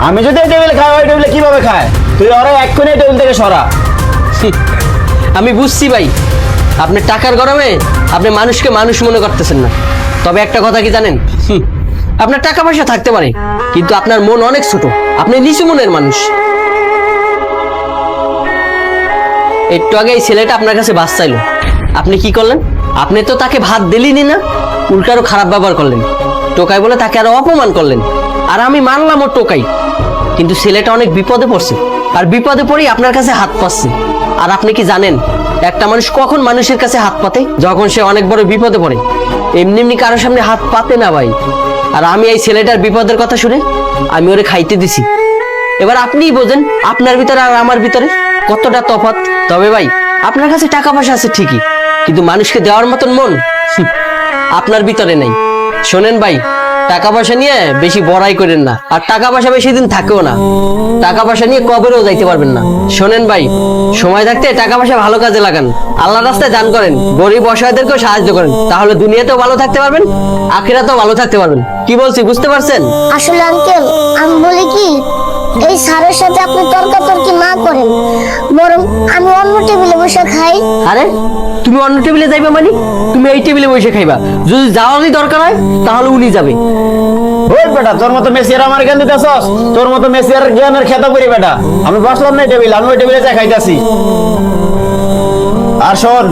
আমি যদি এই টেবিলে খাই ওই টেবিলে কিভাবে খায়? তুই ওরা এক্ষুনি টেবিল থেকে সরা। আমি বুঝছি ভাই, আপনি টাকার গরমে আপনি মানুষকে মানুষ মনে করতেছেন না। তবে একটা কথা কি জানেন, আপনার টাকা পয়সা থাকতে পারে, কিন্তু আপনার মন অনেক ছোট, আপনি নিচু মনের মানুষ। একটু আগে এই ছেলেটা আপনার কাছে বাস চাইলো, আপনি কি করলেন? আপনি তো তাকে ভাত দিলেনই না, উল্টো আরো খারাপ ব্যবহার করলেন। টোকাই বলে তাকে আরো অপমান করলেন। আর আমি মানলাম ও টোকাই, কিন্তু ছেলেটা অনেক বিপদে পড়ছে, আর বিপদে পড়েই আপনার কাছে হাত পাচ্ছে। আর আপনি কি জানেন একটা মানুষ কখন মানুষের কাছে হাত পাতে? যখন সে অনেক বড় বিপদে পড়ে। এমনি এমনি কারোর সামনে হাত পাতে না ভাই। আর আমি এই ছেলেটার বিপদের কথা শুনে আমি ওরে খাইতে দিছি। এবার আপনিই বোঝেন আপনার ভিতরে আর আমার ভিতরে কতটা তফাৎ। তবে ভাই, আপনার কাছে টাকা পয়সা আছে ঠিকই, কিন্তু মানুষকে দেওয়ার মতন মন আপনার ভিতরে নেই। শোনেন ভাই, টাকা পয়সা নিয়ে বেশি বড়াই করেন না, আর টাকা পয়সা বেশি দিন থাকেও না। টাকা পয়সা নিয়ে কবরেও যাইতে পারবেন না। শোনেন ভাই, সময় থাকতে টাকা পয়সা ভালো কাজে লাগান, আল্লাহর রাস্তায় দান করেন, গরিব অসহায়দেরকেও সাহায্য করেন। তাহলে দুনিয়াতেও ভালো থাকতে পারবেন, আখিরাতেও ভালো থাকতে পারবেন। কি বলছি বুঝতে পারছেন? আসলে আঙ্কেল, আমি বলি কি, এই স্যারের সাথে আপনি তর্কাতর্কি না করেন, বরং আমি অন্য টেবিলে বসে খাই। আরে তুমি অন্য টেবিলে যাইবা মানে? তুমি এই টেবিলে বসে খাইবা। যদি যাওয়ারই দরকার হয় তাহলে উনি যাবে। ওই বেটা, তোর মতো মেসিয়ার আমার জ্ঞান দিতেছস? তোর মতো মেসিয়ার জ্ঞানের খেতা করি বেটা। আমি বসলাম না টেবিল, আমি ওই টেবিলে যা খাইতেছি। আর শোন,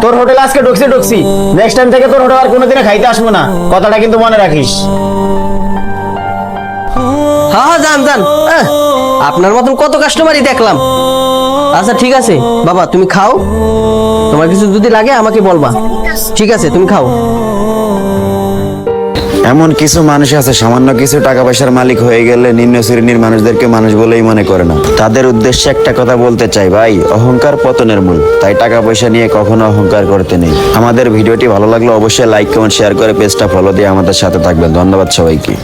তোর হোটেল আজকে ঢুকছি, নেক্সট টাইম থেকে তোর হোটেল আর কোনোদিনে খাইতে আসবো না, কথাটা কিন্তু মনে রাখিস। হ্যাঁ হ্যাঁ, যান যান। আপনার মতন কত কাস্টমারই দেখলাম। আচ্ছা ঠিক আছে বাবা, তুমি খাও, তোমার কিছু যদি লাগে আমাকে বলবা। ঠিক আছে, তুমি খাও। এমন কিছু মানুষ আছে সামান্য কিছু টাকা পয়সার মালিক হয়ে গেলে নিম্ন শ্রেণীর মানুষদেরকে মানুষ বলেই মনে করে না। তাদের উদ্দেশ্যে একটা কথা বলতে চাই ভাই, অহংকার পতনের মূল। তাই টাকা পয়সা নিয়ে কখনো অহংকার করতে নেই। আমাদের ভিডিওটি ভালো লাগলে অবশ্যই লাইক কমেন্ট শেয়ার করে পেজটা ফলো দিয়ে আমাদের সাথে থাকবেন। ধন্যবাদ সবাইকে।